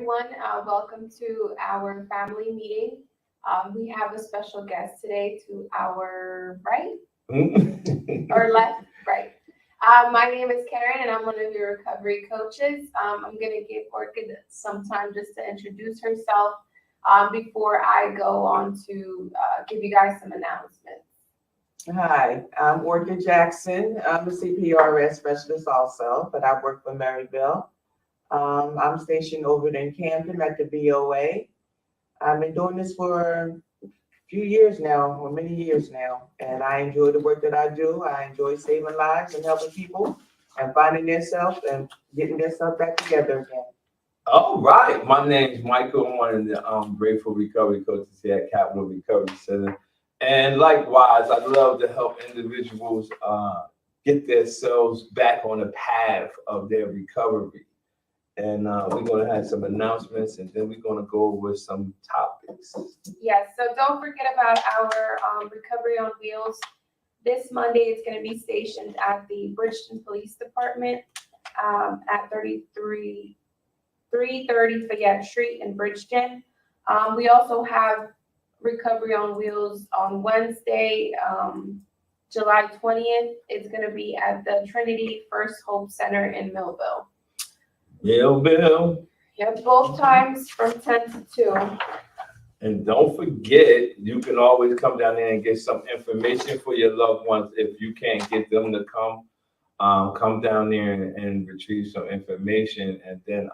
everyone. Welcome to our family meeting. We have a special guest today to our right or left, right. My name is Karen, and I'm one of your recovery coaches. I'm going to give Orchid some time just to introduce herself before I go on to give you guys some announcements. Hi, I'm Orchid Jackson. I'm a CPRS specialist also, but I work for Maryville. I'm stationed over in Camden at the VOA. I've been doing this for a few years now, or many years now, and I enjoy the work that I do. I enjoy saving lives and helping people and finding themselves and getting themselves back together again. All right, my name is Michael. I'm one of the Grateful Recovery Coaches here at Capital Recovery Center. And likewise, I love to help individuals get themselves back on the path of their recovery. And we're going to have some announcements, and then we're going to go over some topics. Yes, so don't forget about our Recovery on Wheels. This Monday, it's going to be stationed at the Bridgeton Police Department at 330 Fayette Street in Bridgeton. We also have Recovery on Wheels on Wednesday, July 20th. It's going to be at the Trinity First Hope Center in Millville. Yeah, Bill. Yep, both times from 10 to 2. And don't forget, you can always come down there and get some information for your loved ones if you can't get them to come. Come down there and retrieve some information. And then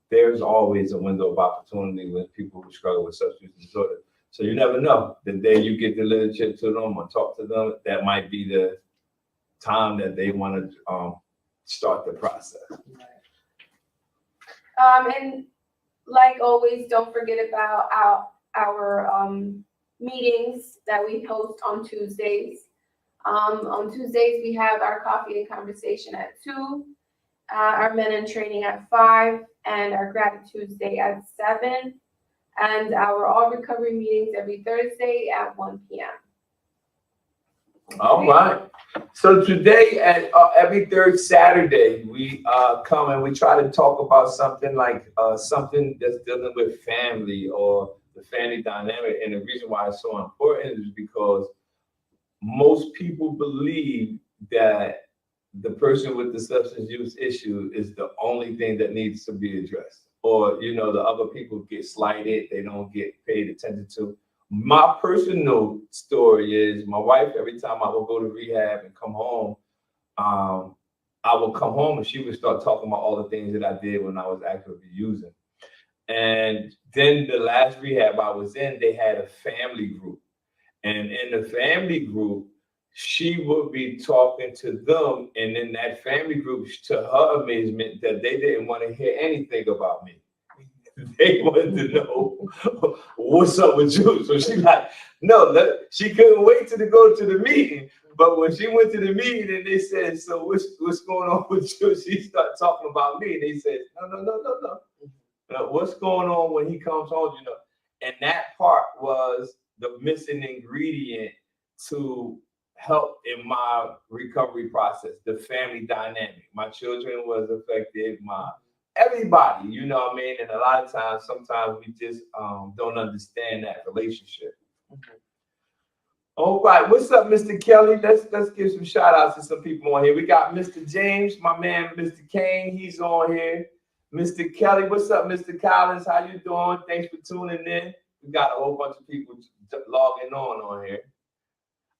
there's always a window of opportunity with people who struggle with substance disorder. So you never know. The day you get the literature to them or talk to them, that might be the time that they want to start the process. And like always, don't forget about our meetings that we host on Tuesdays. On Tuesdays, we have our coffee and conversation at 2, our men in training at 5, and our Gratitude Tuesday at 7, and our all recovery meetings every Thursday at 1 p.m. All right. So today, at every third Saturday, we come and we try to talk about something like something that's dealing with family or the family dynamic. And the reason why it's so important is because most people believe that the person with the substance use issue is the only thing that needs to be addressed. Or, you know, the other people get slighted, they don't get paid attention to. My personal story is my wife, every time I would go to rehab and come home, I would come home and she would start talking about all the things that I did when I was actively using. And then the last rehab I was in, they had a family group. And in the family group, she would be talking to them. And in that family group, to her amazement, that they didn't want to hear anything about me. They wanted to know what's up with you. So she like, no, she couldn't wait to go to the meeting. But when she went to the meeting and they said, so what's going on with you? She started talking about me. And they said, no. What's going on when he comes home, you know? And that part was the missing ingredient to help in my recovery process, the family dynamic. My children was affected, everybody, you know what I mean? And a lot of times, sometimes we just don't understand that relationship. Mm-hmm. All right, what's up, Mr. Kelly? Let's give some shout outs to some people on here. We got Mr. James, my man, Mr. Kane, he's on here. Mr. Kelly, what's up, Mr. Collins? How you doing? Thanks for tuning in. We got a whole bunch of people logging on here.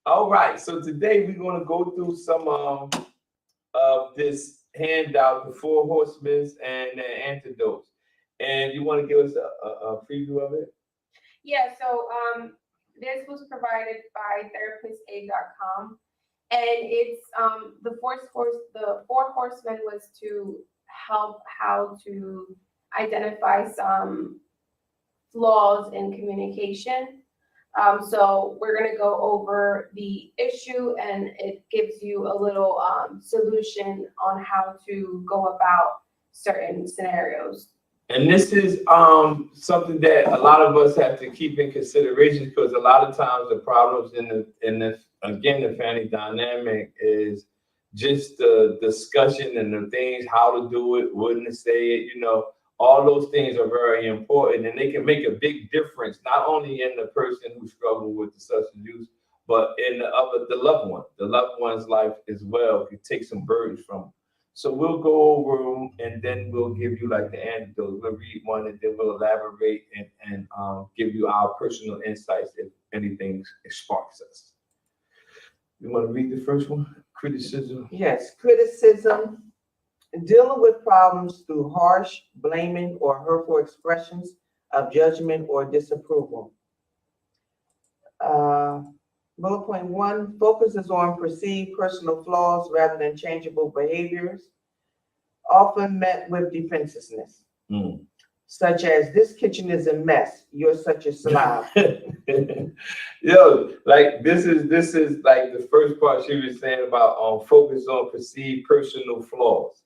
All right, so today we're going to go through some of this handout, the 4 horsemen and the antidotes. And you want to give us a preview of it? Yeah, so this was provided by therapistaid.com, and it's the 4 horsemen was to help how to identify some flaws in communication. So we're going to go over the issue, and it gives you a little solution on how to go about certain scenarios. And this is something that a lot of us have to keep in consideration, because a lot of times the problems in the family dynamic is just the discussion and the things, how to do it, when to say it, you know, All those things are very important, and they can make a big difference, not only in the person who struggled with the substance use, but in the loved one's life as well. Can take some burdens from them. So we'll go over them, and then we'll give you like the antidote. We'll read one, and then we'll elaborate and give you our personal insights if anything sparks us. You want to read the first one? Criticism. Yes, criticism. Dealing with problems through harsh, blaming, or hurtful expressions of judgment or disapproval. Bullet point 1 focuses on perceived personal flaws rather than changeable behaviors, often met with defensiveness, such as, "This kitchen is a mess. You're such a slob." Yo, like this is like the first part she was saying about focus on perceived personal flaws.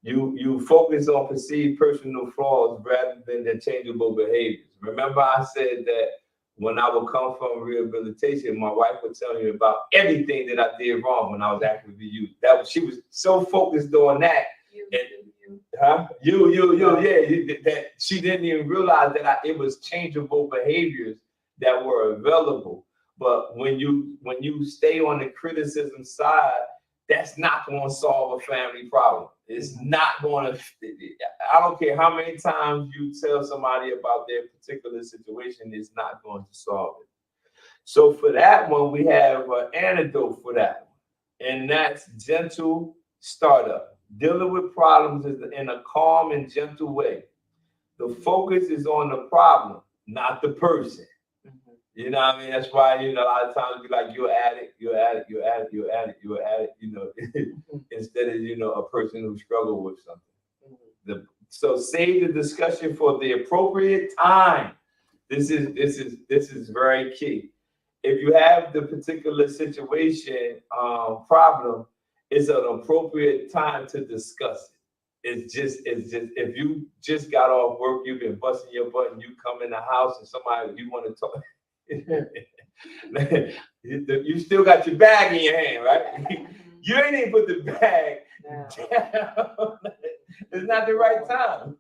You focus on perceived personal flaws rather than the changeable behaviors. Remember, I said that when I would come from rehabilitation, my wife would tell me about everything that I did wrong when I was actively used. She was so focused on that. That she didn't even realize that it was changeable behaviors that were available. But when you stay on the criticism side, that's not going to solve a family problem. It's not going to. I don't care how many times you tell somebody about their particular situation, it's not going to solve it. So for that one, we have an antidote for that one, and that's gentle startup. Dealing with problems in a calm and gentle way. The focus is on the problem, not the person. You know what I mean? That's why, a lot of times be like, you're at it, instead of, a person who struggled with something. So save the discussion for the appropriate time. This is very key. If you have the particular situation, problem, it's an appropriate time to discuss it. It's just if you just got off work, you've been busting your butt, and you come in the house and somebody you want to talk. You still got your bag in your hand, right? You ain't even put the bag down. It's not the right time.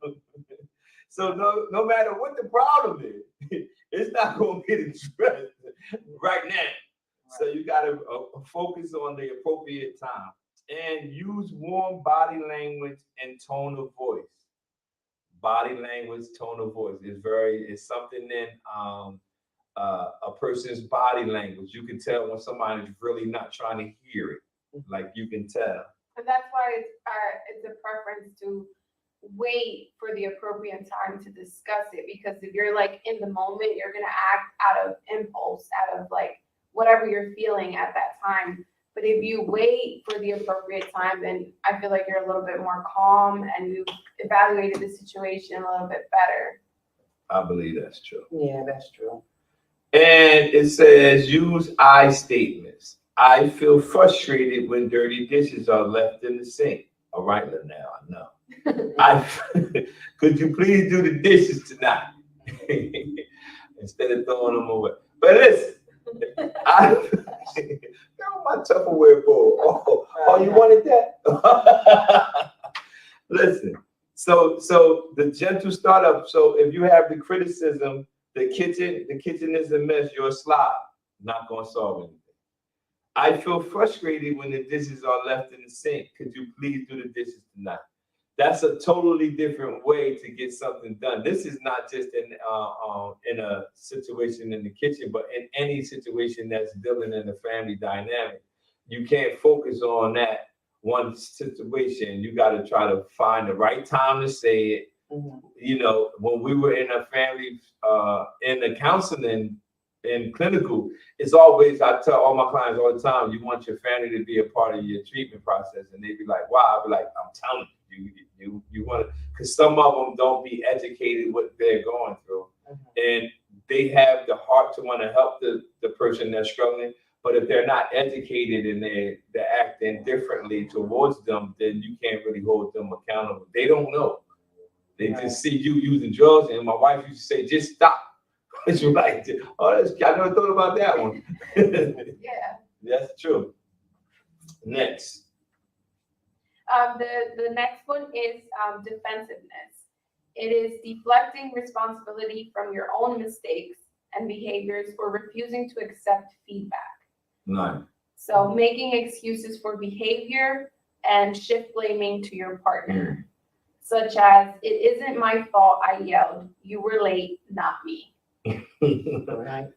So no matter what the problem is, it's not going to get addressed right now. So you got to focus on the appropriate time and use warm body language and tone of voice. Body language, tone of voice is something in a person's body language. You can tell when somebody's really not trying to hear it. Like you can tell. And that's why it's a preference to wait for the appropriate time to discuss it, because if you're like in the moment, you're gonna act out of impulse, out of like whatever you're feeling at that time. But if you wait for the appropriate time, then I feel like you're a little bit more calm and you've evaluated the situation a little bit better. I believe that's true. Yeah, that's true. And it says use I statements. I feel frustrated when dirty dishes are left in the sink. All right, now I know. Could you please do the dishes tonight instead of throwing them away? But listen, my Tupperware bowl. Oh, you wanted that? Listen. So the gentle startup. So if you have the criticism, the kitchen is a mess. You're a slob. Not gonna solve anything. I feel frustrated when the dishes are left in the sink. Could you please do the dishes tonight? That's a totally different way to get something done. This is not just in a situation in the kitchen, but in any situation that's dealing in a family dynamic. You can't focus on that one situation. You got to try to find the right time to say it. Mm-hmm. When we were in a family, in the counseling, in clinical, it's always, I tell all my clients all the time, you want your family to be a part of your treatment process. And they'd be like, wow. I'd be like, I'm telling you, you want to, because some of them don't be educated what they're going through. Mm-hmm. And they have the heart to want to help the person that's struggling. But if they're not educated and they're acting differently towards them, then you can't really hold them accountable. They don't know. They just see you using drugs. And my wife used to say, just stop. She's like, oh, I never thought about that one. Yeah. That's true. Next. The next one is defensiveness. it is deflecting responsibility from your own mistakes and behaviors or refusing to accept feedback. Nice. So making excuses for behavior and shift blaming to your partner, such as, it isn't my fault I yelled, you were late, not me. Right.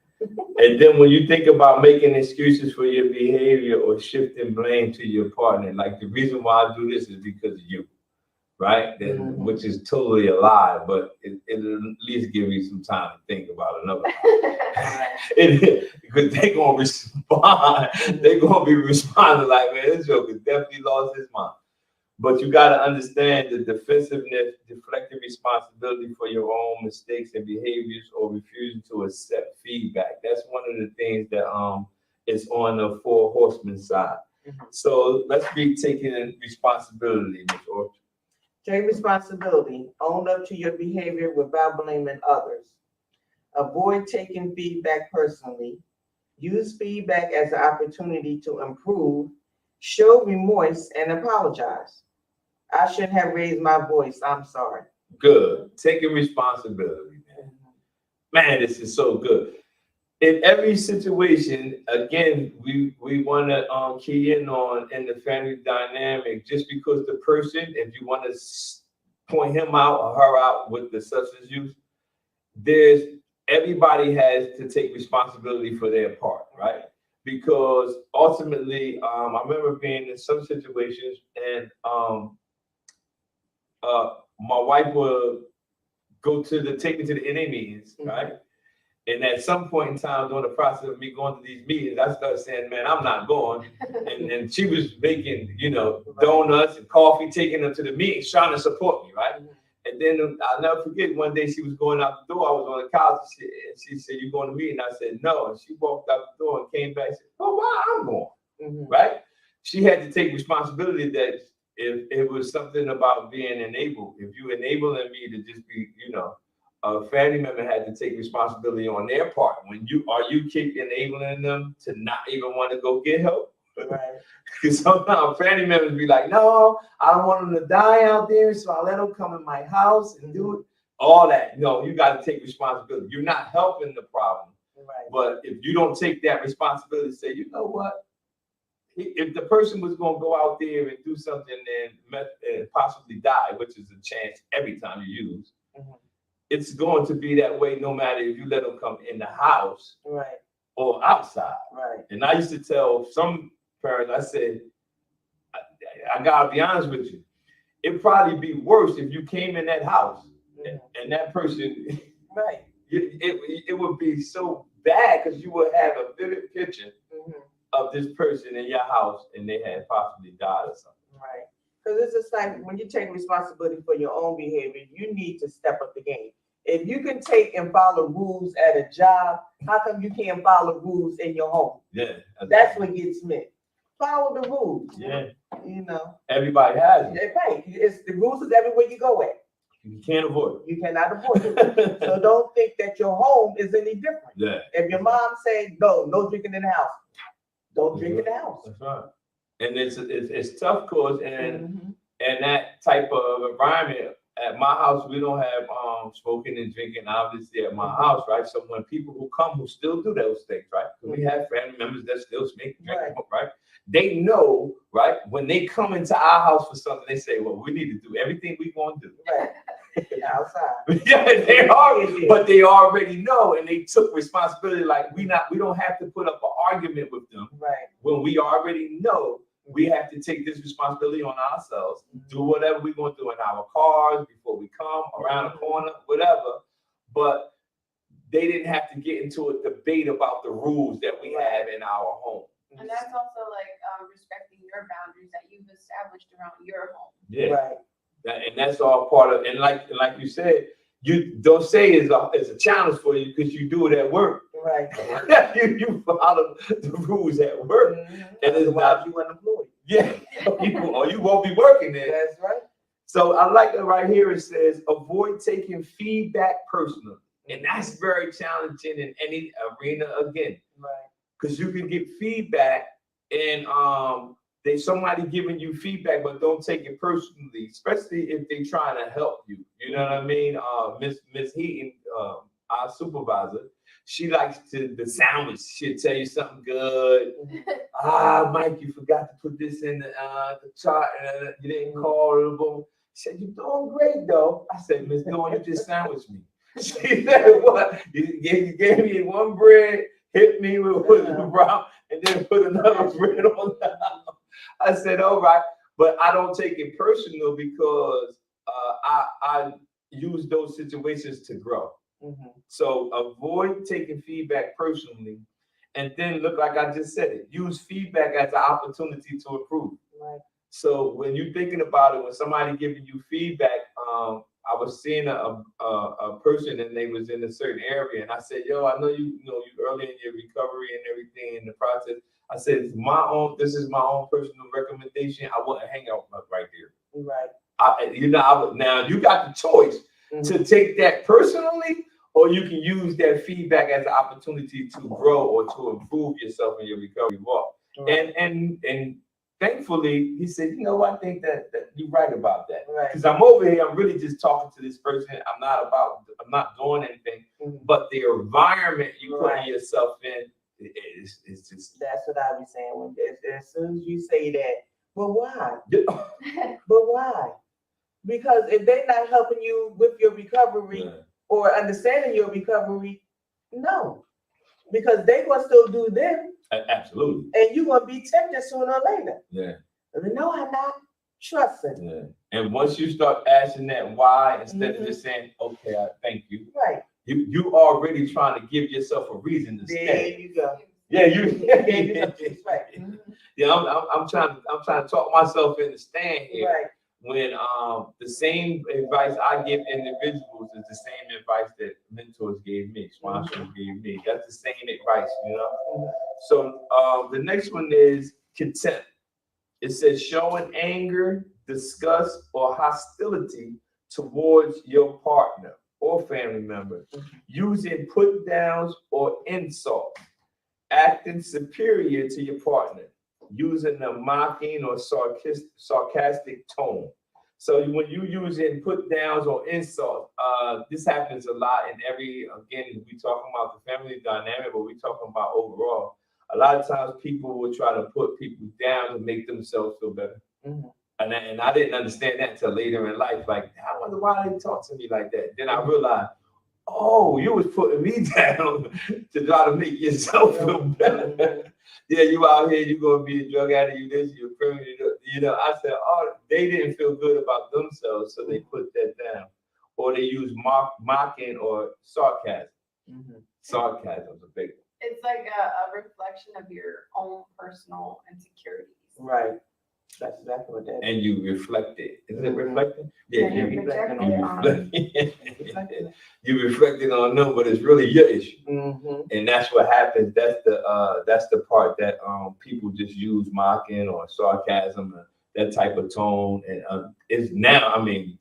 And then when you think about making excuses for your behavior or shifting blame to your partner, like the reason why I do this is because of you, right? Then, which is totally a lie, but it'll at least give you some time to think about another lie. Because they're going to respond. They're going to be responding like, man, this joker definitely lost his mind. But you got to understand the defensiveness, deflecting responsibility for your own mistakes and behaviors or refusing to accept feedback. That's one of the things that is on the Four Horsemen side. So let's be taking responsibility, Ms. Orchard. Take responsibility. Own up to your behavior without blaming others. Avoid taking feedback personally. Use feedback as an opportunity to improve. Show remorse and apologize. I shouldn't have raised my voice. I'm sorry. Good. Taking responsibility, man. Man, this is so good. In every situation, again, we want to key in on in the family dynamic, just because the person, if you want to point him out or her out with the substance use, everybody has to take responsibility for their part, right? Because ultimately, I remember being in some situations and my wife would take me to the NA meetings, right? And at some point in time, during the process of me going to these meetings, I started saying, man, I'm not going. And she was making, donuts and coffee, taking them to the meetings, trying to support me, right? And then I'll never forget, one day she was going out the door. I was on the couch and she said, you going to meeting? I said, no. And she walked out the door and came back and said, oh, wow, I'm going, right? She had to take responsibility that if it was something about being enabled, if you enabling me to just be, a family member had to take responsibility on their part. Are you keep enabling them to not even want to go get help? Right. Because sometimes family members be like, no, I don't want them to die out there, so I let them come in my house and do it. All that. No, you got to take responsibility. You're not helping the problem. Right. But if you don't take that responsibility, say, you know what? If the person was going to go out there and do something and possibly die, which is a chance every time you use, it's going to be that way no matter if you let them come in the house or outside. Right. And I used to tell some parents, I said, I got to be honest with you. It'd probably be worse if you came in that house and that person, right. It would be so bad because you would have a vivid picture of this person in your house and they had possibly died or something. Right. Because it's just like when you take responsibility for your own behavior, you need to step up the game. If you can take and follow rules at a job, how come you can't follow rules in your home? Yeah. That's what gets me. Follow the rules. Yeah. Everybody has it. Right. It's the rules is everywhere you go at. You can't avoid it. You cannot avoid it. So don't think that your home is any different. Yeah. If your mom say no drinking in the house, don't drink in the house. That's right. And it's tough, cause and that type of environment. At my house, we don't have smoking and drinking, obviously, at my house, right? So when people who still do those things, right? We have family members that still smoke and drink, right? They know, right? When they come into our house for something, they say, well, we need to do everything we're going to do. Right. Outside. Yeah, they are, but they already know, and they took responsibility. Like we don't have to put up an argument with them. Right. When we already know we have to take this responsibility on ourselves, do whatever we're going to do in our cars before we come, around the corner, whatever. But they didn't have to get into a debate about the rules that we have in our home. And that's also like respecting your boundaries that you've established around your home. Yeah. Right. And that's all part of, and like you said, you don't say it's a challenge for you because you do it at work. Right. you follow the rules at work. And it's not you unemployed. Yeah. Or you won't be working there. That's right. So I like it right here. It says, avoid taking feedback personally. And that's very challenging in any arena again. Right. Because you can get feedback and somebody giving you feedback, but don't take it personally, especially if they trying to help you. You know what I mean? Miss Heaton, our supervisor, she likes the sandwich. She'll tell you something good. Mike, you forgot to put this in the chart, and you didn't call it. Boom. She said, "You're doing great, though." I said, "Miss Dawn, you just sandwiched me." She said, "What? You gave me one bread, hit me with the brown, and then put another bread on top." I said, "All right," but I don't take it personal because I use those situations to grow. So avoid taking feedback personally, and then look, like I just said it, use feedback as an opportunity to improve. Right. So when you're thinking about it, when somebody giving you feedback, I was seeing a person and they was in a certain area, and I said, "Yo, I know you early in your recovery and everything in the process." I said, "This is my own personal recommendation. I wouldn't hang out right there." Right. Now you got the choice to take that personally, or you can use that feedback as an opportunity to grow or to improve yourself in your recovery walk. Right. And thankfully, he said, "You know, I think that you're right about that." Right. Because I'm over here, I'm really just talking to this person. I'm not doing anything, but the environment you put yourself in is just. That's what I be saying. When as soon as you say that, but why? But why? Because if they're not helping you with your recovery or understanding your recovery, no. Because they gonna still do them. Absolutely. And you're gonna be tempted sooner or later. Yeah. No, I'm not trusting. Yeah. And once you start asking that why, instead of just saying, "Okay, I thank you," Right. You already trying to give yourself a reason to stay. There you go. Yeah, Yeah, I'm trying to talk myself into staying here. Right. When the same advice I give individuals is the same advice that mentors gave me, sponsors gave me. That's the same advice, you know. So the next one is contempt. It says showing anger, disgust, or hostility towards your partner or family member, using put downs or insults, acting superior to your partner, using a mocking or sarcastic tone. So when you using put downs or insults, this happens a lot in again, we talking about the family dynamic, but we talking about overall. A lot of times people will try to put people down to make themselves feel better. And I didn't understand that until later in life. Like, I wonder why they talk to me like that. Then I realized, oh, you was putting me down to try to make yourself feel better. Yeah, you out here, you gonna be a drug addict, you this, you're a criminal, you know. I said, oh, they didn't feel good about themselves, so they put that down. Or they use mocking or sarcasm. Sarcasm is a big one. It's like a reflection of your own personal insecurities. Right. That's exactly what that is. And you reflect it. Is it reflecting? Yeah, Yeah, you project you reflected on them, but it's really your issue. And that's what happens. That's the part that people just use mocking or sarcasm, that type of tone. And it's now, I mean,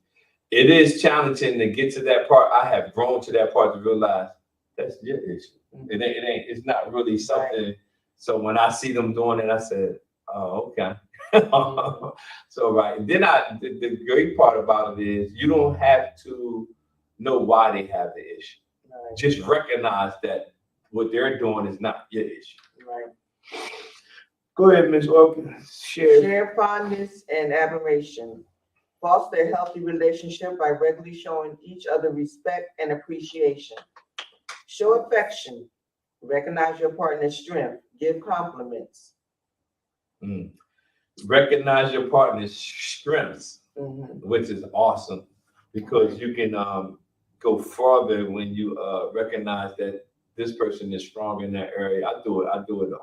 it is challenging to get to that part. I have grown to that part to realize that's your issue. It's not really something. Right. So when I see them doing it, I said, oh, okay. So right. Then the great part about it is you don't have to know why they have the issue. Right. Just recognize that what they're doing is not your issue. Right. Go ahead, Ms. Orkin. Share fondness and admiration. Foster a healthy relationship by regularly showing each other respect and appreciation. Show affection. Recognize your partner's strength. Give compliments. Recognize your partner's strengths, which is awesome, because you can go further when you recognize that this person is strong in that area. I do it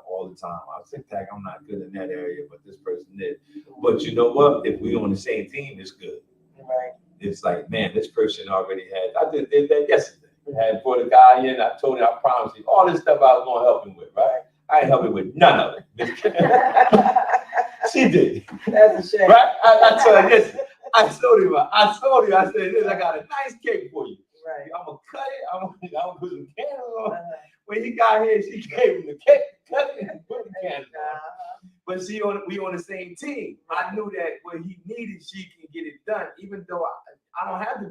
all the time. I say, "Tag, I'm not good in that area, but this person is." But you know what? If we're on the same team, it's good. Right. It's like, man, this person already had. I did that yesterday. I had brought a guy in. I told him, I promised him all this stuff I was going to help him with. Right? I ain't helping with none of it. She did. That's a shame. Right? I told her this. I told him, I said, "This, I got a nice cake for you. Right. I'm gonna cut it. I'm gonna put some candles on." When he got here, she gave him the cake, cut it, and put the candles on. But see, we on the same team. I knew that what he needed, she can get it done, even though I don't have to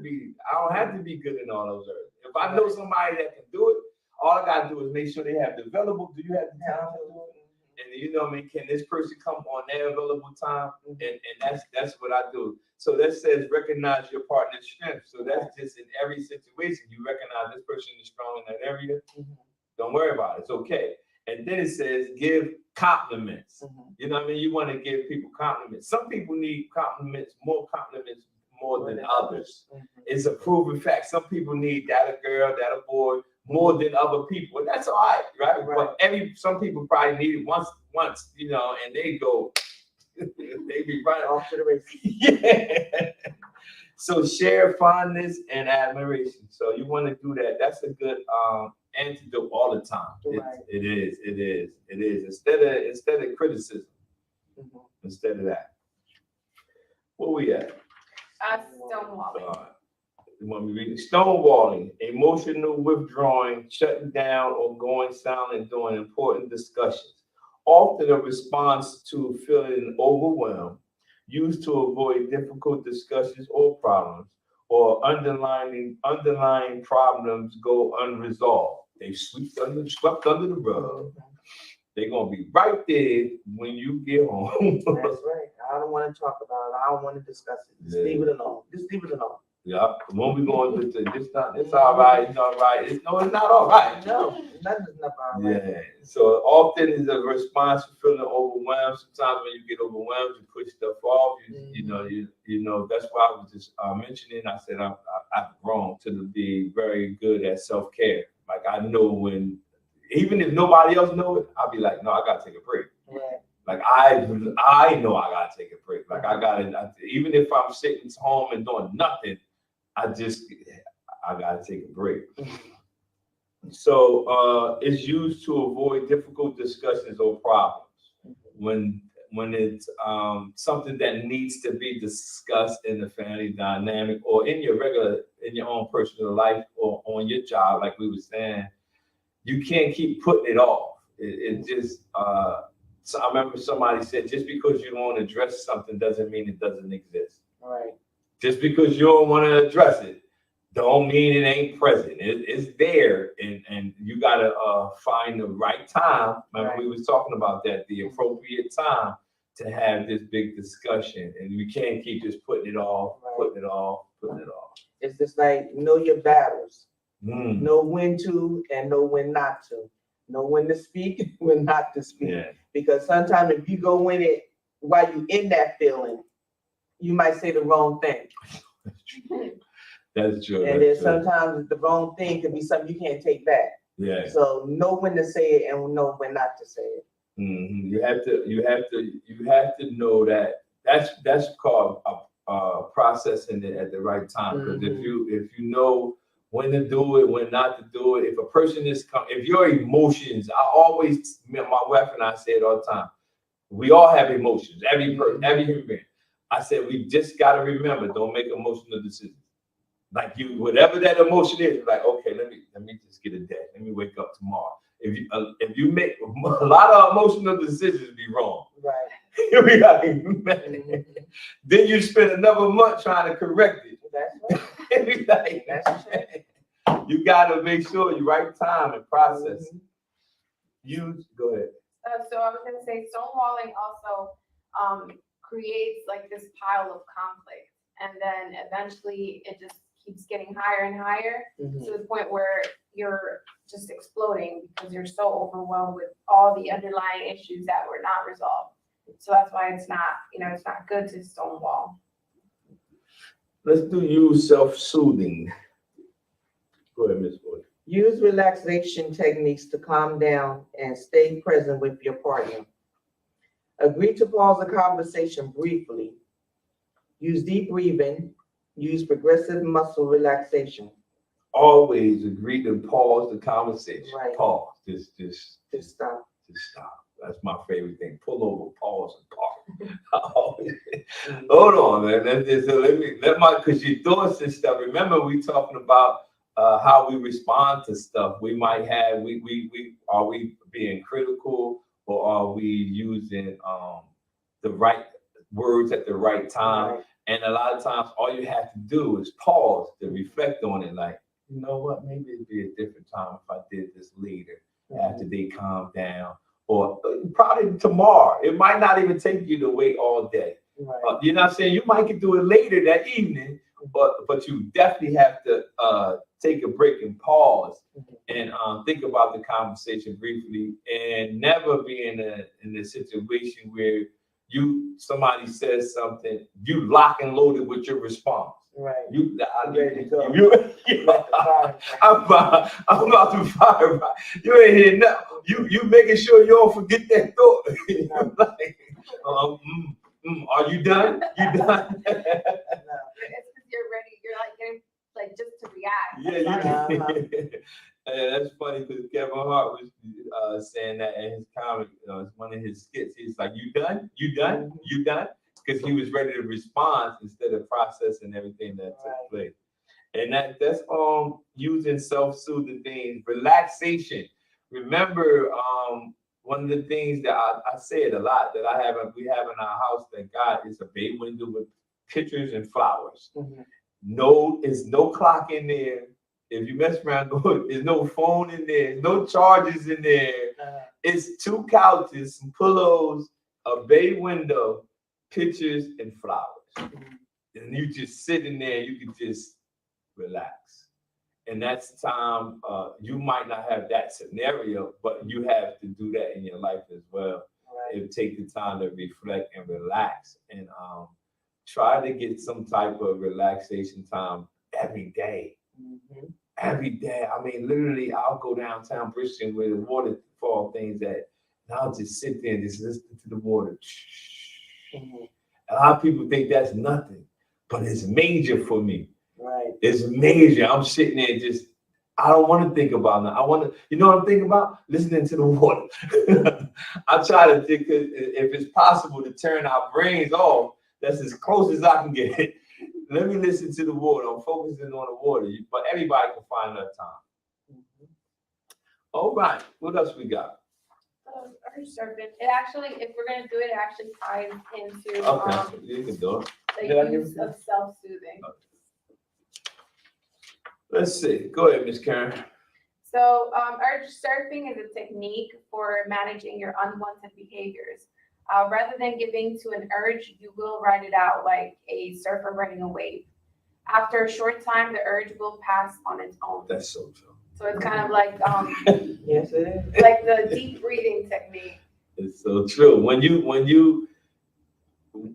be good in all those areas. If I know somebody that can do it, all I gotta do is make sure they have the available. Do you have the time to do it? And you know what I mean? Can this person come on their available time? And that's what I do. So that says recognize your partner's strength. So that's just in every situation. You recognize this person is strong in that area. Don't worry about it. It's okay. And then it says give compliments. You know what I mean? You want to give people compliments. Some people need compliments more than others. It's a proven fact. Some people need that a girl, that a boy, more than other people. And that's all right, right? But some people probably need it once, you know, and they go, they be right Off to the races. yeah. So share fondness and admiration. So you want to do that. That's a good antidote all the time. Right. It is. Instead of criticism. Instead of that. Where we at? Stonewalling. You want me to read it? Stonewalling, emotional withdrawing, shutting down, or going silent during important discussions. Often a response to feeling overwhelmed, used to avoid difficult discussions or problems, or underlying problems go unresolved. They swept under the rug. They're gonna be right there when you get home. That's right. I don't want to talk about it. I don't want to discuss it. Just leave it alone. Just leave it alone. Yeah, when we going to it's all right, it's all right. It's not all right. No, nothing's not all right. Yeah. So often is a response to feeling overwhelmed. Sometimes when you get overwhelmed, you push stuff off. You know. That's why I was just mentioning. I said I've grown to be very good at self-care. Like I know when, even if nobody else knows it, I'll be like, no, I gotta take a break. Right. Like I know I gotta take a break. Like I gotta, even if I'm sitting home and doing nothing, I gotta take a break. So it's used to avoid difficult discussions or problems. When it's something that needs to be discussed in the family dynamic or in your own personal life or on your job, like we were saying, you can't keep putting it off. It just so I remember somebody said, just because you don't want to address something doesn't mean it doesn't exist. Right. Just because you don't want to address it, don't mean it ain't present. It's there, and you gotta find the right time. Remember, we was talking about that, the appropriate time to have this big discussion, and we can't keep just putting it off. It's just like know your battles. Know when to and know when not to. Know when to speak and when not to speak. Yeah. Because sometimes if you go in it while you're in that feeling, you might say the wrong thing. That's true. And then sometimes the wrong thing could be something you can't take back. Yeah. So know when to say it and know when not to say it. You have to know that that's called processing it at the right time. Because if you know when to do it, when not to do it, if a person if your emotions, my wife and I say it all the time. We all have emotions. Every person, every human being. I said we just got to remember, don't make emotional decisions. Like whatever that emotion is, like, okay, let me just get a day. Let me wake up tomorrow. If you make a lot of emotional decisions, be wrong. Right. Then you spend another month trying to correct it. That's right. That's right. You got to make sure you right time and process. Go ahead. So I was going to say stonewalling also creates like this pile of conflict, and then eventually it just keeps getting higher and higher to the point where you're just exploding because you're so overwhelmed with all the underlying issues that were not resolved. So that's why it's not good to stonewall. Let's use self-soothing. Go ahead, Ms. Boyd. Use relaxation techniques to calm down and stay present with your partner. Agree to pause the conversation briefly. Use deep breathing. Use progressive muscle relaxation. Always agree to pause the conversation. Right. Pause. Just stop. Just stop. That's my favorite thing. Pull over, pause, and pause. Hold on, man. Because your thoughts and stuff. Remember, we talking about how we respond to stuff. We might have, are we being critical, or are we using the right words at the right time? Right. And a lot of times, all you have to do is pause to reflect on it. Like, you know what? Maybe it'd be a different time if I did this later, after they calm down, or probably tomorrow. It might not even take you to wait all day. Right. You know what I'm saying? You might get do it later that evening, but you definitely have to take a break and pause and think about the conversation briefly, and never be in a situation where somebody says something, you lock and loaded with your response. Right. I'm ready to go. I'm about to fire. You ain't hear nothing. You making sure you don't forget that thought. Like, are you done? You done? It's because you're ready. You're like getting like just to react. Yeah, that's funny because Kevin Hart was saying that in his comic, it's one of his skits. He's like, "You done? You done? You done?" Because he was ready to respond instead of processing everything that took place. And that's using self-soothing things, relaxation. Remember, one of the things that I said a lot that we have in our house that God is a bay window with pictures and flowers. There's no clock in there. If you mess around, there's no phone in there, no chargers in there. It's 2 couches, some pillows, a bay window, pictures, and flowers. And you just sit in there, you can just relax. And that's time, you might not have that scenario, but you have to do that in your life as well. And take the time to reflect and relax, and try to get some type of relaxation time every day. Every day. I mean, literally, I'll go downtown Bristol where the waterfall things at, and I'll just sit there and just listen to the water. A lot of people think that's nothing, but it's major for me. Right. It's major. I'm sitting there just, I don't want to think about that. I want to, you know what I'm thinking about? Listening to the water. I try to think, if it's possible to turn our brains off, that's as close as I can get. Let me listen to the water. I'm focusing on the water, but everybody can find that time. All right. What else we got? Urge surfing. It actually, if we're gonna do it, it actually ties into Okay, you can do it. the use of self-soothing. Let's see. Go ahead, Miss Karen. So urge surfing is a technique for managing your unwanted behaviors. Rather than giving to an urge, you will ride it out like a surfer riding a wave. After a short time, the urge will pass on its own. That's so true. So it's kind of like Yes, it is. like the deep breathing technique. It's so true. When you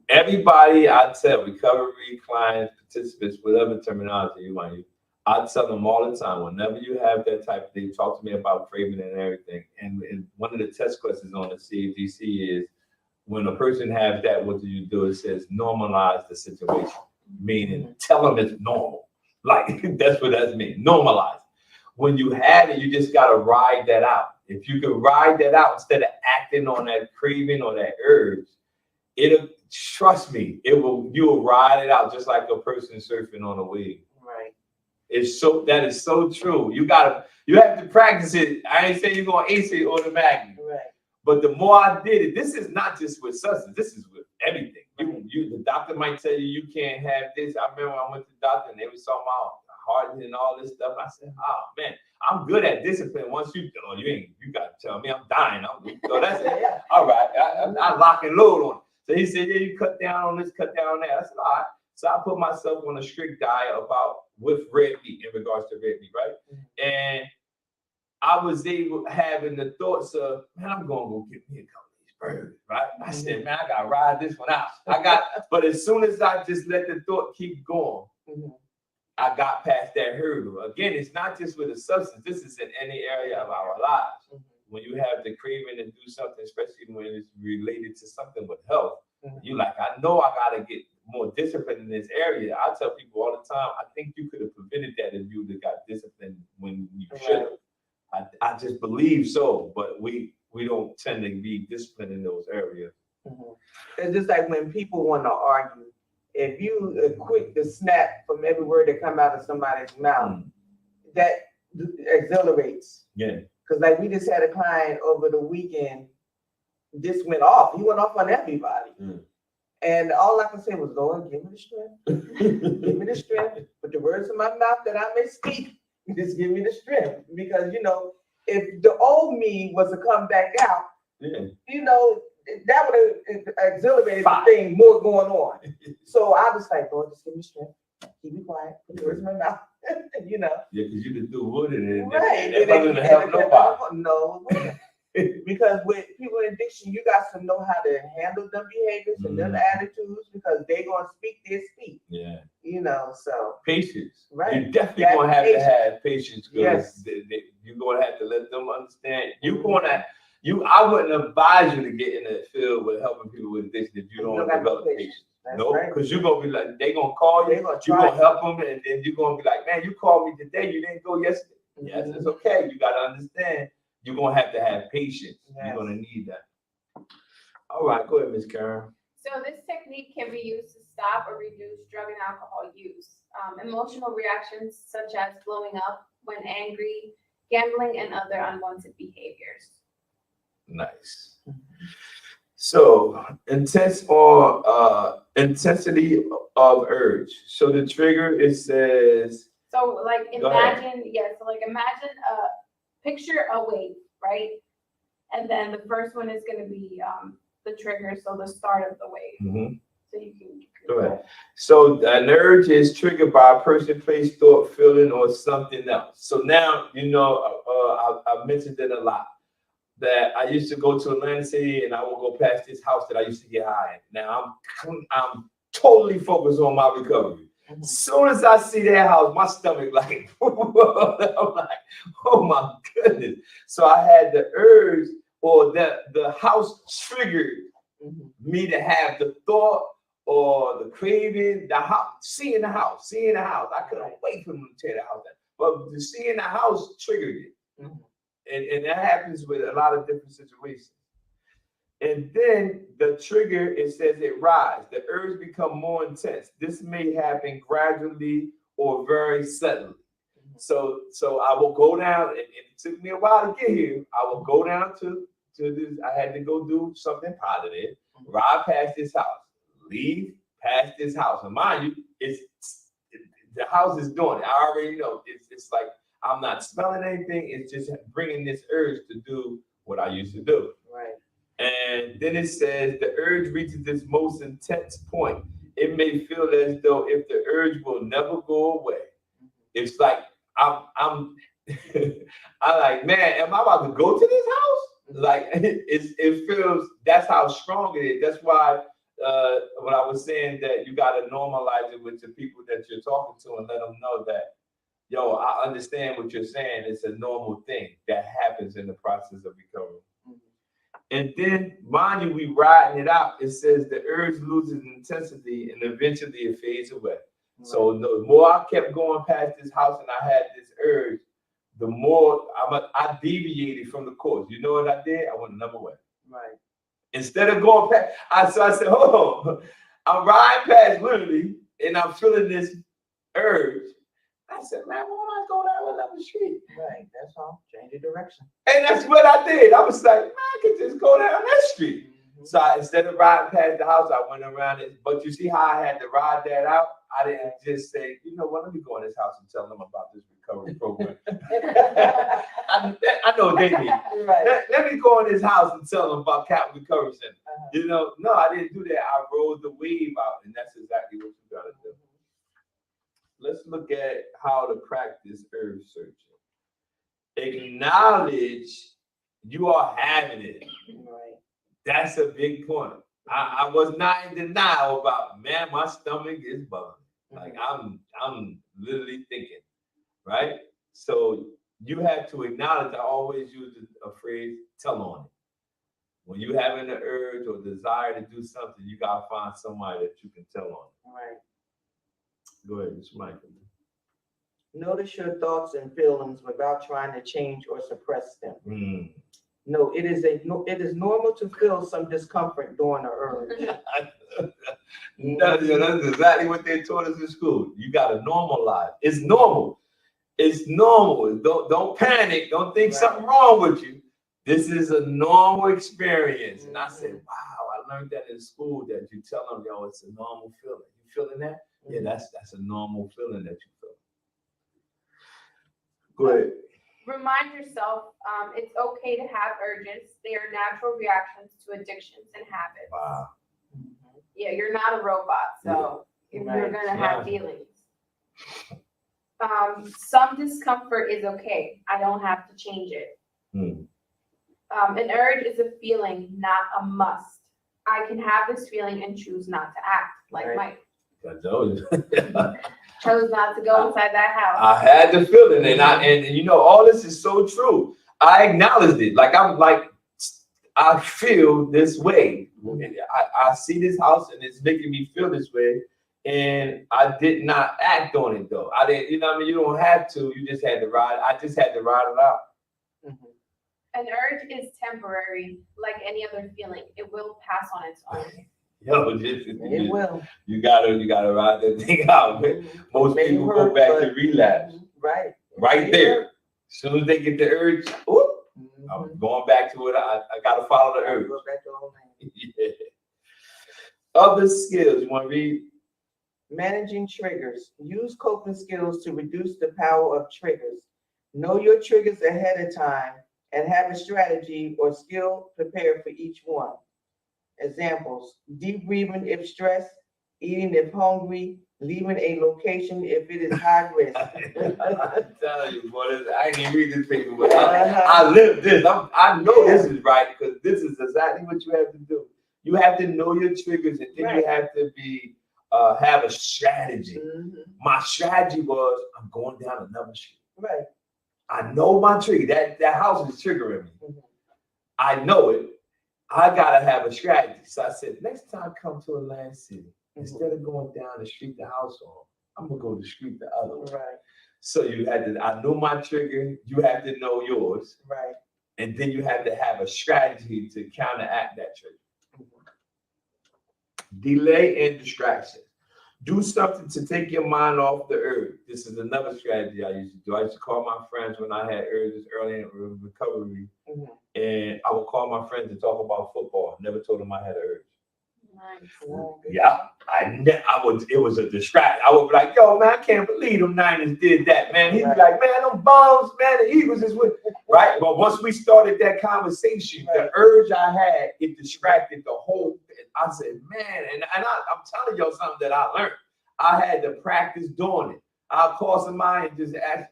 everybody, I tell recovery clients, participants, whatever terminology you want to use, I tell them all the time, whenever you have that type of thing, talk to me about craving and everything. And one of the test questions on the CFGC is, when a person has that, what do you do? It says normalize the situation, meaning tell them it's normal. Like, that's what that means, normalize. When you have it, you just got to ride that out. If you can ride that out instead of acting on that craving or that urge, trust me, you'll ride it out just like a person surfing on a wave. Right. That is so true. You have to practice it. I ain't saying you're going to ace it automatically. Right. But the more I did it, this is not just with substance, this is with everything. The doctor might tell you can't have this. I remember I went to the doctor and they were talking about heart and all this stuff. I said, oh man, I'm good at discipline. Once you got to tell me I'm dying. So that's it. All right, I lock and load on it. So he said, yeah, you cut down on this, cut down on that. I said, all right. So I put myself on a strict diet with red meat, in regards to red meat, right? And I was having the thoughts of, man, I'm going to go get me a couple of these burgers, right? I said, man, I got to ride this one out. But as soon as I just let the thought keep going, I got past that hurdle. Again, it's not just with a substance. This is in any area of our lives. When you have the craving to do something, especially when it's related to something with health, you like, I know I got to get more discipline in this area. I tell people all the time, I think you could have prevented that if you would have got disciplined when you should have. I just believe so, but we don't tend to be disciplined in those areas. It's just like when people want to argue, if you are quick to snap from every word that come out of somebody's mouth, that exhilarates. Yeah. Because like we just had a client over the weekend just went off. He went off on everybody. Mm. And all I can say was, Lord, give me the strength. Give me the strength. Put the words in my mouth that I may speak. Just give me the strength. Because, you know, if the old me was to come back out, Yeah. you know, that would have exhilarated the Fine. thing more going on. So I was like, Lord, just give me strength. Keep me quiet. Put the words in my mouth. You know. Yeah, because you could do wood in it. Right. That wasn't gonna help nobody. No, it wouldn't. Because with people in addiction, you got to know how to handle them behaviors and them attitudes because they're gonna speak their speak. Yeah. You know, so Patience. Right. You're definitely That's gonna have patience. to have patience because Yes. you're gonna have to let them understand. I wouldn't advise you to get in the field with helping people with addiction if you You don't don't got no develop patience. patience. That's No, right. because you're gonna be like, they're gonna call you, They're gonna you're try. gonna help them, and then you're gonna be like, man, you called me today, you didn't go yesterday. Yes, it's okay. You gotta understand. You're gonna have to have patience. Yes. You're gonna need that. All right, go ahead, Miss Karen. So this technique can be used to stop or reduce drug and alcohol use. Emotional reactions such as blowing up when angry, gambling, and other unwanted behaviors. Nice. So intensity of urge. So the trigger, it says, So like Go ahead. imagine picture a wave, right? And then the first one is gonna be the trigger, so the start of the wave. So you can Go ahead. So an urge is triggered by a person, place, thought, feeling, or something else. So now, you know, I've mentioned it a lot, that I used to go to Atlantic City and I will go past this house that I used to get high in. Now I'm totally focused on my recovery. As soon as I see that house, my stomach like, I'm like, oh my goodness. So I had the urge, or the house triggered me to have the thought or the craving, the house, seeing the house. I couldn't wait for them to tear the house down. But the seeing the house triggered it. And that happens with a lot of different situations. And then the trigger, it says it rise. The urge become more intense. This may happen gradually or very suddenly. So I will go down, and it took me a while to get here. I will go down to this. I had to go do something positive. Ride past this house, leave past this house. And mind you, the house is doing it. I already know. It's like I'm not smelling anything. It's just bringing this urge to do what I used to do. Right. And then it says the urge reaches its most intense point. It may feel as though if the urge will never go away. It's like I'm like, man, am I about to go to this house? Like it feels, that's how strong it is. That's why when I was saying that you got to normalize it with the people that you're talking to and let them know that, yo, I understand what you're saying. It's a normal thing that happens in the process of recovery. And then, mind you, we riding it out. It says the urge loses intensity and eventually it fades away. Right. So the more I kept going past this house and I had this urge, the more I deviated from the course. You know what I did? I went another way. Right. Instead of going past, so I said, hold on. I'm riding past literally, and I'm feeling this urge. I said, man, why don't I go down another street? Right, that's all. Change your direction. And that's what I did. I was like, man, I could just go down that street. So instead of riding past the house, I went around it. But you see how I had to ride that out? I didn't just say, you know what, let me go in this house and tell them about this recovery program. I know what they need. Right. Let me go in this house and tell them about Captain Recovery Center. You know, no, I didn't do that. I rode the wave out, and that's exactly what you got to do. Let's look at how to practice urge searching. Acknowledge you are having it. Right. That's a big point. I was not in denial about, man, my stomach is bubbling. Like I'm literally thinking, right? So you have to acknowledge. I always use a phrase, tell on it. When you having the urge or desire to do something, you gotta find somebody that you can tell on. Right. Go ahead, Mr. Michael. Notice your thoughts and feelings without trying to change or suppress them. No, it is normal to feel some discomfort during the urge. That's exactly what they taught us in school. You gotta normalize. It's normal. It's normal. Don't panic. Don't think something wrong with you. This is a normal experience. And I said, wow, I learned that in school that you tell them, yo, it's a normal feeling. You feeling that? Yeah, that's a normal feeling that you feel. Go ahead. Remind yourself, it's okay to have urges. They are natural reactions to addictions and habits. Wow. Yeah, you're not a robot, so you're gonna have feelings. Some discomfort is okay. I don't have to change it. An urge is a feeling, not a must. I can have this feeling and choose not to act, like Mike. I told you. Chose not to go inside that house. I had the feeling, and you know, all this is so true. I acknowledged it. Like I feel this way. I see this house and it's making me feel this way. And I did not act on it though. I didn't, you know what I mean? You don't have to, you just had to ride. I just had to ride it out. An urge is temporary, like any other feeling. It will pass on its own. Yo, It will. You gotta ride that thing out. Most people go back to relapse. Right there. As soon as they get the urge, I'm going back to it. I gotta follow the urge. Yeah. Other skills, you want to read? Managing triggers. Use coping skills to reduce the power of triggers. Know your triggers ahead of time and have a strategy or skill prepared for each one. Examples: deep breathing if stressed, eating if hungry, leaving a location if it is high risk. I'm telling you, boy, I ain't even read this paper, but I live this. I know this is right because this is exactly what you have to do. You have to know your triggers, and then you have to be have a strategy. My strategy was I'm going down another street. I know my trigger. That house is triggering me. I know it. I gotta have a strategy. So I said, next time I come to Atlantic City, instead of going down the street the house on, I'm gonna go the street the other way. So you had to. I know my trigger. You have to know yours. And then you have to have a strategy to counteract that trigger. Delay and distraction. Do something to take your mind off the urge. This is another strategy I used to do. I used to call my friends when I had urges early in recovery, and I would call my friends to talk about football. Never told them I had an urge. Yeah, it was a distraction. I would be like, yo, man, I can't believe them Niners did that, man. He'd be like, man, them bums, man, the Eagles is with, right? But once we started that conversation, the urge I had, it distracted the whole thing. I said, man, and I'm telling y'all something that I learned. I had to practice doing it. I'll call somebody and just ask,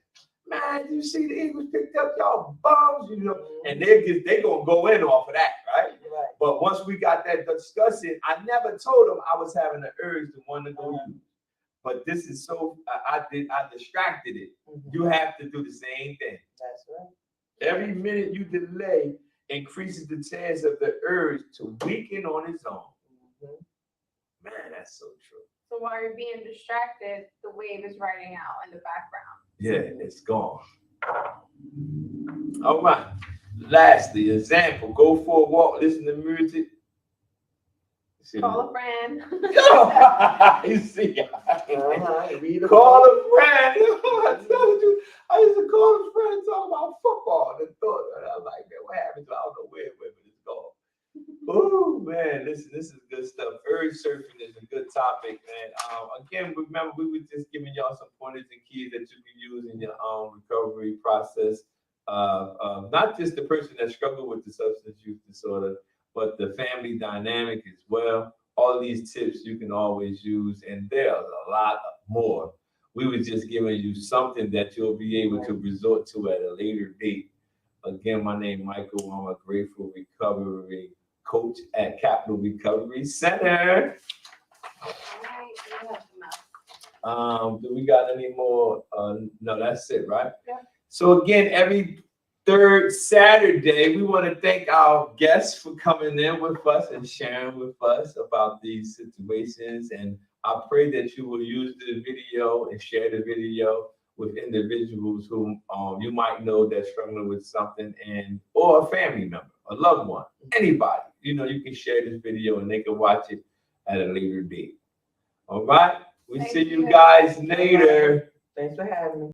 man, you see the Eagles picked up y'all bums, you know, and they gonna go in off of that, right? But once we got that discussion, I never told them I was having the urge to want to go use. But this is so I distracted it. You have to do the same thing. That's right. Every minute you delay increases the chance of the urge to weaken on its own. Man, that's so true. So while you're being distracted, the wave is riding out in the background. Yeah, it's gone. All right. Lastly, example, go for a walk, listen to music. Call a friend. You see, call a friend. I told you, I used to call a friend and talk about football. And I was like, man, what happened to I don't know where it went, but it's gone. Oh man, this is good stuff. Urge surfing is a good topic, man. Again, remember we were just giving y'all some pointers and keys that you can use in your recovery process. Not just the person that struggled with the substance use disorder, but the family dynamic as well. All these tips you can always use, and there's a lot more. We were just giving you something that you'll be able to resort to at a later date. Again, my name is Michael. I'm a grateful recovery coach at Capital Recovery Center. Do we got any more? No, that's it, right? Yeah. So again, every third Saturday, we want to thank our guests for coming in with us and sharing with us about these situations. And I pray that you will use the video and share the video with individuals who you might know that's struggling with something, or a family member, a loved one, anybody. You know, you can share this video and they can watch it at a later date. All right. We see you guys later. Thanks for having me.